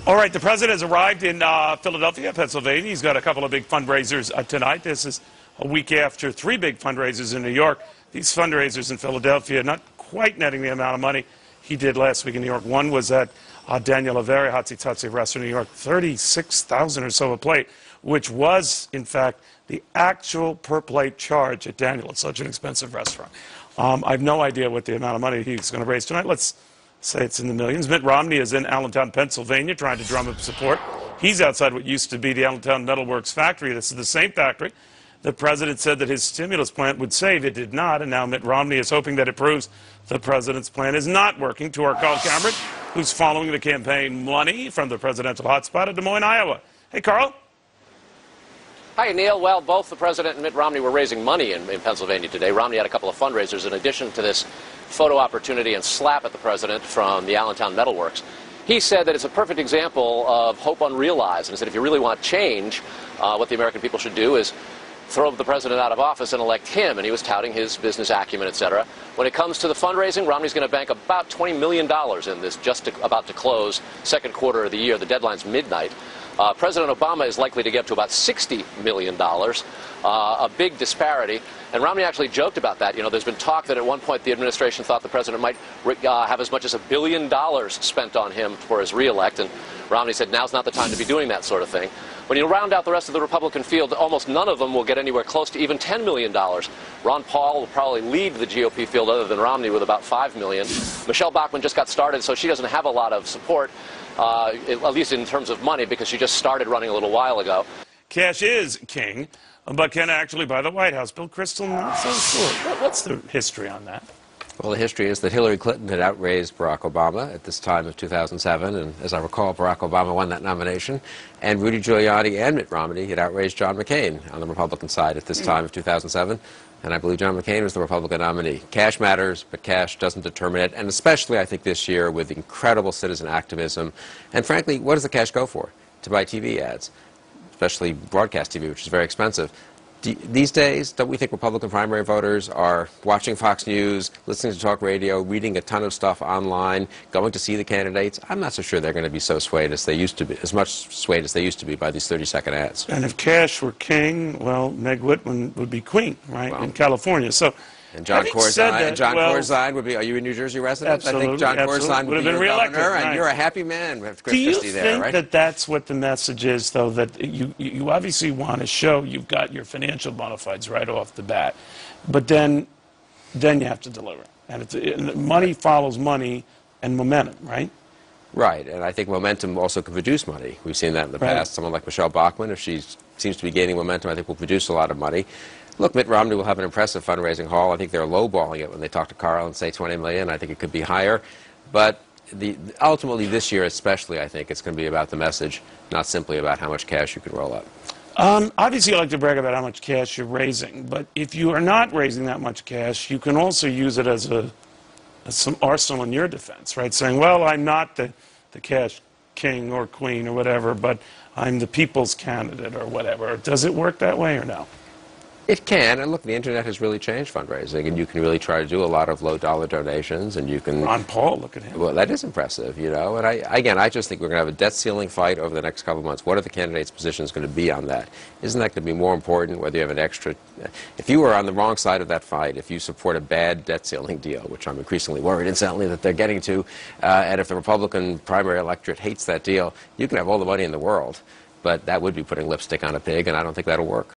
All right, the president has arrived in Philadelphia, Pennsylvania. He's got a couple of big fundraisers tonight. This is a week after three big fundraisers in New York. These fundraisers in Philadelphia not quite netting the amount of money he did last week in New York. One was at Daniel Avery Hotsy Totsy restaurant in New York, $36,000 or so a plate, which was, in fact, the actual per-plate charge at Daniel. It's such an expensive restaurant. I have no idea what the amount of money he's going to raise tonight. Let's say it's in the millions. Mitt Romney is in Allentown, Pennsylvania, trying to drum up support. He's outside what used to be the Allentown Metal Works factory. This is the same factory the president said that his stimulus plan would save. It did not, and now Mitt Romney is hoping that it proves the president's plan is not working. To our Carl Cameron, who's following the campaign money from the presidential hotspot of Des Moines, Iowa. Hey, Carl. Hi, Neil. Well, both the president and Mitt Romney were raising money in Pennsylvania today. Romney had a couple of fundraisers in addition to this photo opportunity and slap at the president from the Allentown Metal Works. He said that it's a perfect example of hope unrealized, and said if you really want change, what the American people should do is throw the president out of office and elect him, and he was touting his business acumen, etc. When it comes to the fundraising, Romney's going to bank about $20 million in this about to close second quarter of the year. The deadline's midnight. President Obama is likely to get up to about $60 million, a big disparity. And Romney actually joked about that. You know, there's been talk that at one point the administration thought the president might have as much as $1 billion spent on him for his reelect, and Romney said now's not the time to be doing that sort of thing. When you round out the rest of the Republican field, almost none of them will get anywhere close to even $10 million. Ron Paul will probably lead the GOP field other than Romney with about $5 million. Michelle Bachmann just got started, so she doesn't have a lot of support, at least in terms of money, because she just started running a little while ago. Cash is king, but can actually buy the White House. Bill Kristol, not so sure. What's the history on that? Well, the history is that Hillary Clinton had outraised Barack Obama at this time of 2007, and as I recall, Barack Obama won that nomination, and Rudy Giuliani and Mitt Romney had outraised John McCain on the Republican side at this time of 2007, and I believe John McCain was the Republican nominee. Cash matters, but cash doesn't determine it, and especially, I think, this year with incredible citizen activism. And frankly, what does the cash go for? To buy TV ads, especially broadcast TV, which is very expensive. These days, don't we think Republican primary voters are watching Fox News, listening to talk radio, reading a ton of stuff online, going to see the candidates? I'm not so sure they're going to be so swayed as they used to be, as much swayed as they used to be by these 30-second ads. And if cash were king, well, Meg Whitman would be queen, right, in California. So, and John Corzine would be. Are you a New Jersey resident? Absolutely. I think John Corzine would be your governor, and you're a happy man with Chris Christie there, right? Do you think that that's what the message is, though? That you obviously want to show you've got your financial bona fides right off the bat, but then you have to deliver, and money follows money and momentum, right? Right, and I think momentum also can produce money. We've seen that in the past. Someone like Michelle Bachmann, if she seems to be gaining momentum, I think will produce a lot of money. Look, Mitt Romney will have an impressive fundraising haul. I think they're lowballing it when they talk to Carl and say $20 million. I think it could be higher. But ultimately this year especially, I think it's going to be about the message, not simply about how much cash you can roll up. Obviously, you like to brag about how much cash you're raising. But if you are not raising that much cash, you can also use it as some arsenal in your defense, right? Saying, well, I'm not the cash king or queen or whatever, but I'm the people's candidate or whatever. Does it work that way or no? It can, and look, the internet has really changed fundraising, and you can really try to do a lot of low-dollar donations, and you can... Ron Paul, look at him. Well, that is impressive, you know, and I just think we're going to have a debt ceiling fight over the next couple of months. What are the candidates' positions going to be on that? Isn't that going to be more important, whether you have an extra... If you are on the wrong side of that fight, if you support a bad debt ceiling deal, which I'm increasingly worried, incidentally, that they're getting to, and if the Republican primary electorate hates that deal, you can have all the money in the world, but that would be putting lipstick on a pig, and I don't think that'll work.